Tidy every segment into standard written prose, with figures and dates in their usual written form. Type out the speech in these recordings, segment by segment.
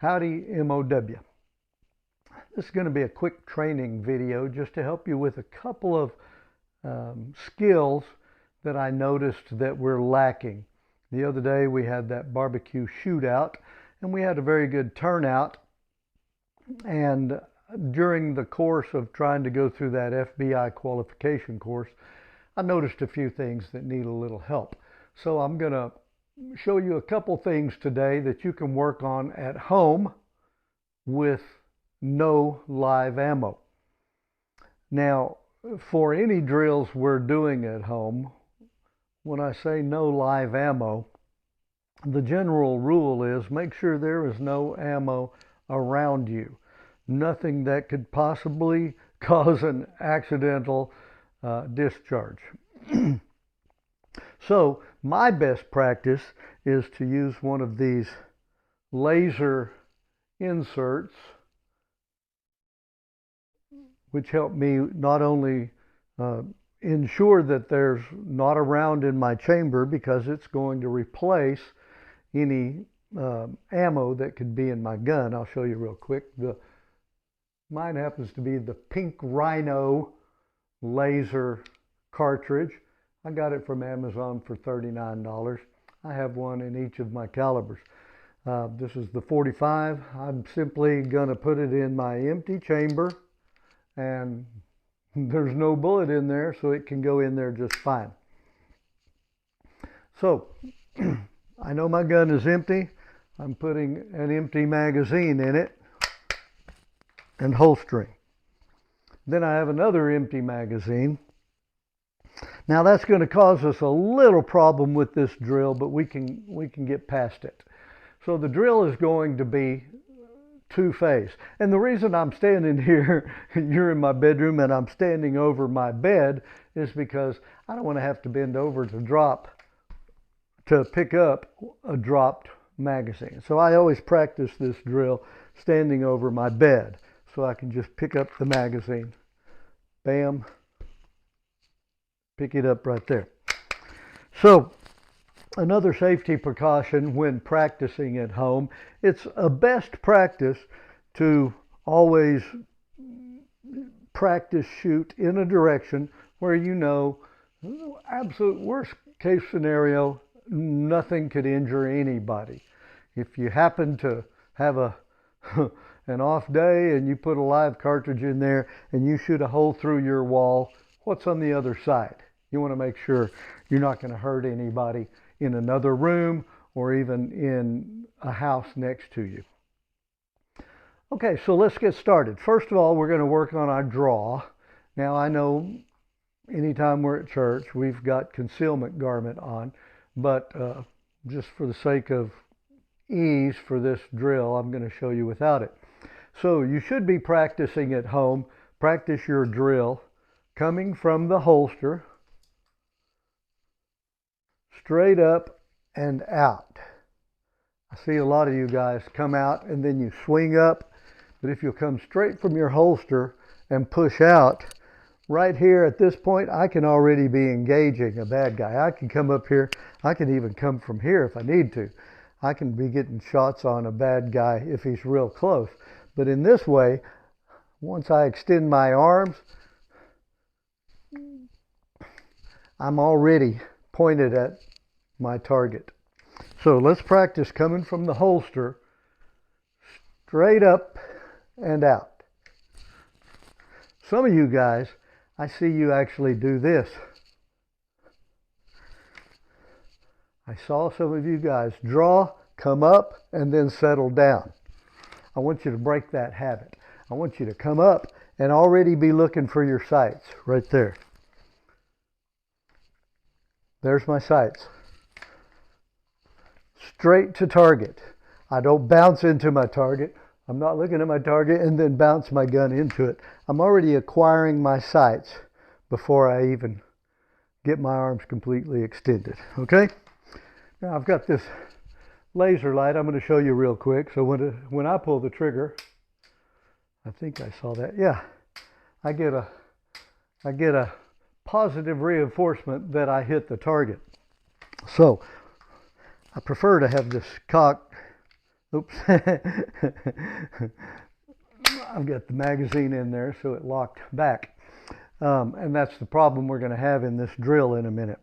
Howdy MOW. This is going to be a quick training video just to help you with a couple of skills that I noticed that we're lacking. The other day we had that barbecue shootout and we had a very good turnout, and during the course of trying to go through that FBI qualification course, I noticed a few things that need a little help. So I'm going to show you a couple things today that you can work on at home with no live ammo. Now, for any drills we're doing at home, when I say no live ammo, the general rule is make sure there is no ammo around you. Nothing that could possibly cause an accidental discharge. So my best practice is to use one of these laser inserts, which help me not only ensure that there's not a round in my chamber, because it's going to replace any ammo that could be in my gun. I'll show you real quick. Mine happens to be the Pink Rhino laser cartridge. I got it from Amazon for $39. I have one in each of my calibers. This is the 45. I'm simply going to put it in my empty chamber, and there's no bullet in there, so it can go in there just fine. So I know my gun is empty. I'm putting an empty magazine in it and holstering. Then I have another empty magazine. Now that's going to cause us a little problem with this drill, but we can get past it. So the drill is going to be two-phase. And the reason I'm standing here, you're in my bedroom and I'm standing over my bed, is because I don't want to have to bend over to pick up a dropped magazine. So I always practice this drill standing over my bed, so I can just pick up the magazine. Bam. Pick it up right there. So another safety precaution when practicing at home, it's a best practice to always practice shoot in a direction where you know, absolute worst case scenario, nothing could injure anybody. If you happen to have an off day and you put a live cartridge in there and you shoot a hole through your wall, what's on the other side? You want to make sure you're not going to hurt anybody in another room or even in a house next to you. Okay, so let's get started. First of all, we're going to work on our draw. Now, I know anytime we're at church, we've got concealment garment on, but just for the sake of ease for this drill, I'm going to show you without it. So you should be practicing at home. Practice your drill coming from the holster, straight up and out. I see a lot of you guys come out and then you swing up, but if you'll come straight from your holster and push out, right here at this point, I can already be engaging a bad guy. I can come up here. I can even come from here if I need to. I can be getting shots on a bad guy if he's real close. But in this way, once I extend my arms, I'm already pointed at my target. So let's practice coming from the holster, straight up and out. Some of you guys, I see you actually do this. I saw some of you guys draw, come up, and then settle down. I want you to break that habit. I want you to come up and already be looking for your sights right there. There's my sights. Straight to target. I don't bounce into my target. I'm not looking at my target and then bounce my gun into it. I'm already acquiring my sights before I even get my arms completely extended. Okay? Now I've got this laser light I'm going to show you real quick. So when I pull the trigger, I think I saw that. Yeah. I get a positive reinforcement that I hit the target. So I prefer to have this cocked Oops. I've got the magazine in there, so it locked back. And that's the problem we're going to have in this drill in a minute.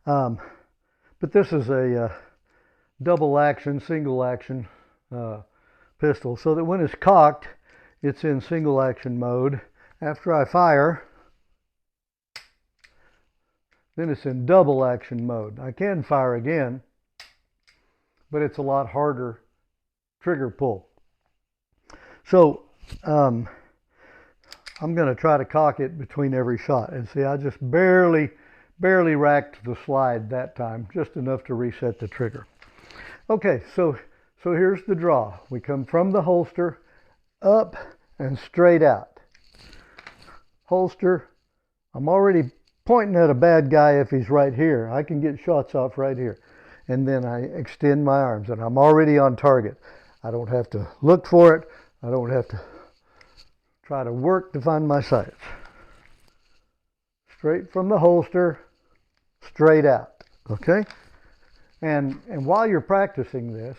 But this is a double action, single action pistol, so that when it's cocked, it's in single action mode. After I fire, then it's in double action mode. I can fire again, but it's a lot harder trigger pull. So I'm going to try to cock it between every shot. And see, I just barely racked the slide that time, just enough to reset the trigger. Okay, so here's the draw. We come from the holster, up and straight out. Holster, I'm already pointing at a bad guy if he's right here. I can get shots off right here. And then I extend my arms, and I'm already on target. I don't have to look for it. I don't have to try to work to find my sights. Straight from the holster, straight out, okay? And while you're practicing this,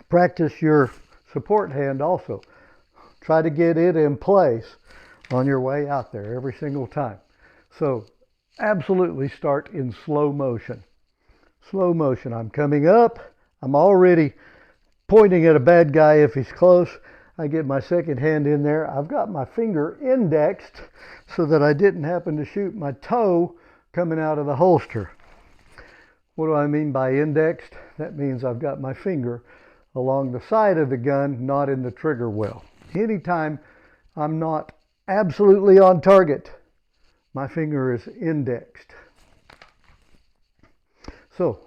practice your support hand also. Try to get it in place on your way out there every single time. So absolutely start in slow motion. Slow motion. I'm coming up. I'm already pointing at a bad guy if he's close. I get my second hand in there. I've got my finger indexed so that I didn't happen to shoot my toe coming out of the holster. What do I mean by indexed? That means I've got my finger along the side of the gun, not in the trigger well. Anytime I'm not absolutely on target, my finger is indexed. So,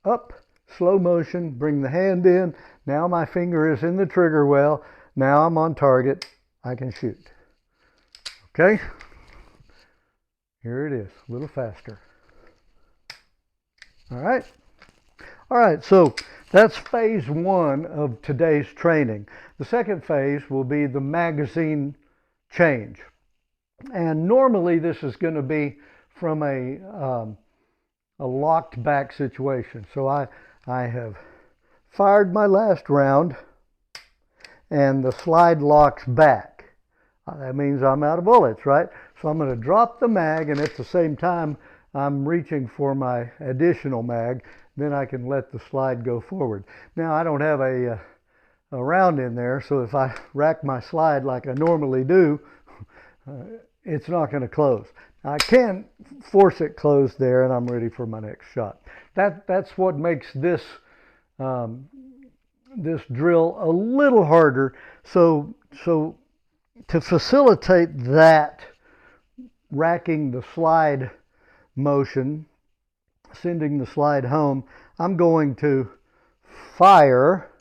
up, slow motion, bring the hand in. Now my finger is in the trigger well. Now I'm on target. I can shoot. Okay? Here it is, a little faster. All right? All right, so that's phase one of today's training. The second phase will be the magazine change. And normally this is going to be from a locked back situation. So I have fired my last round and the slide locks back. That means I'm out of bullets, right? So I'm going to drop the mag, and at the same time I'm reaching for my additional mag. Then I can let the slide go forward. Now I don't have a round in there, so if I rack my slide like I normally do, it's not going to close. I can force it closed there, and I'm ready for my next shot. That's what makes this this drill a little harder. So to facilitate that racking the slide motion, sending the slide home, I'm going to fire,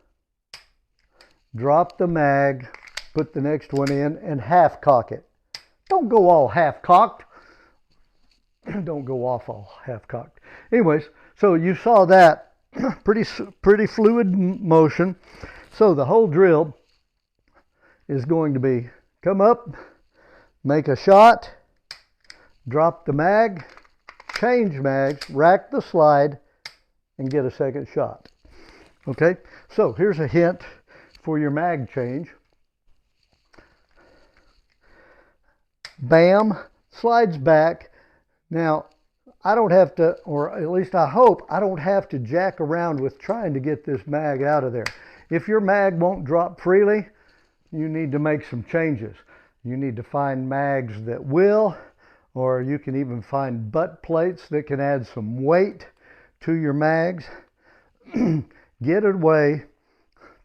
drop the mag, put the next one in, and half cock it. Don't go all half cocked. Don't go off all half cocked. Anyways, so you saw that pretty fluid motion. So the whole drill is going to be come up, make a shot, drop the mag, change mags, rack the slide, and get a second shot. Okay, so here's a hint for your mag change. Bam, slides back. Now, I don't have to, or at least I hope, I don't have to jack around with trying to get this mag out of there. If your mag won't drop freely, you need to make some changes. You need to find mags that will, or you can even find butt plates that can add some weight to your mags. Get it away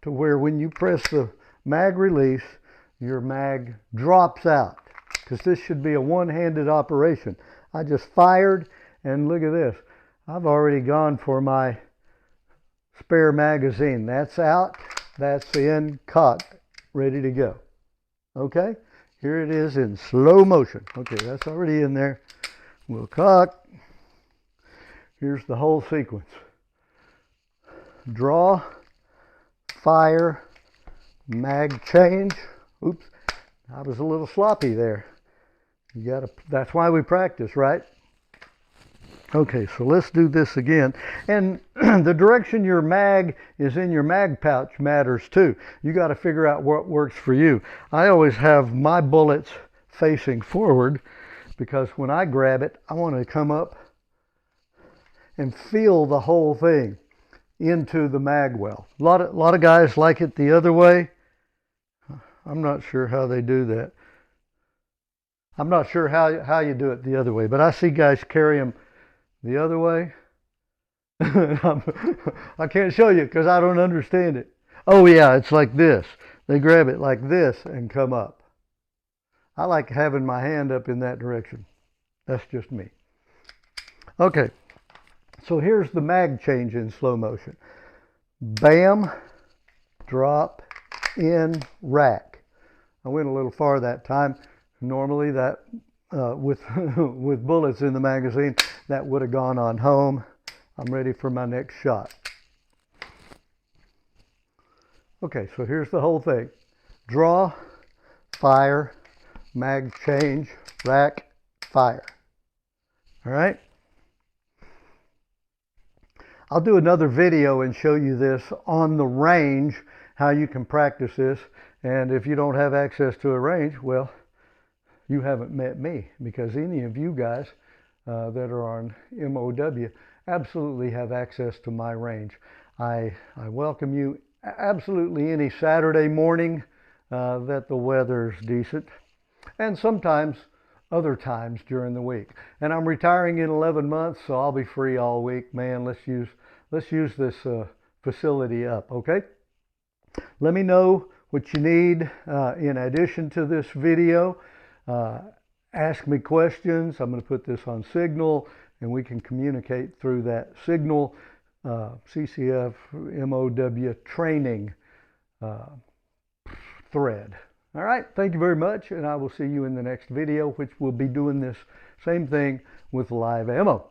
to where when you press the mag release, your mag drops out, because this should be a one-handed operation. I just fired, and look at this. I've already gone for my spare magazine. That's out, that's in, cocked, ready to go. Okay, here it is in slow motion. Okay, that's already in there. We'll cock. Here's the whole sequence. Draw, fire, mag change. Oops, I was a little sloppy there. That's why we practice, right? Okay, so let's do this again. And the direction your mag is in your mag pouch matters too. You got to figure out what works for you. I always have my bullets facing forward because when I grab it, I want to come up and feel the whole thing into the mag well. A lot of guys like it the other way. I'm not sure how they do that. I'm not sure how you do it the other way, but I see guys carry them the other way. I can't show you because I don't understand it. Oh yeah, it's like this. They grab it like this and come up. I like having my hand up in that direction. That's just me. Okay, so here's the mag change in slow motion. Bam, drop, in, rack. I went a little far that time. Normally that with with bullets in the magazine, that would have gone on home. I'm ready for my next shot. Okay, so here's the whole thing. Draw, fire, mag change, rack, fire. All right? I'll do another video and show you this on the range, how you can practice this. And if you don't have access to a range, well, you haven't met me, because any of you guys that are on MOW absolutely have access to my range. I welcome you absolutely any Saturday morning that the weather's decent, and sometimes other times during the week. And I'm retiring in 11 months, so I'll be free all week. Man, let's use this facility up, okay? Let me know what you need in addition to this video. Ask me questions. I'm going to put this on Signal, and we can communicate through that Signal CCF MOW training thread. All right, thank you very much, and I will see you in the next video, which will be doing this same thing with live ammo.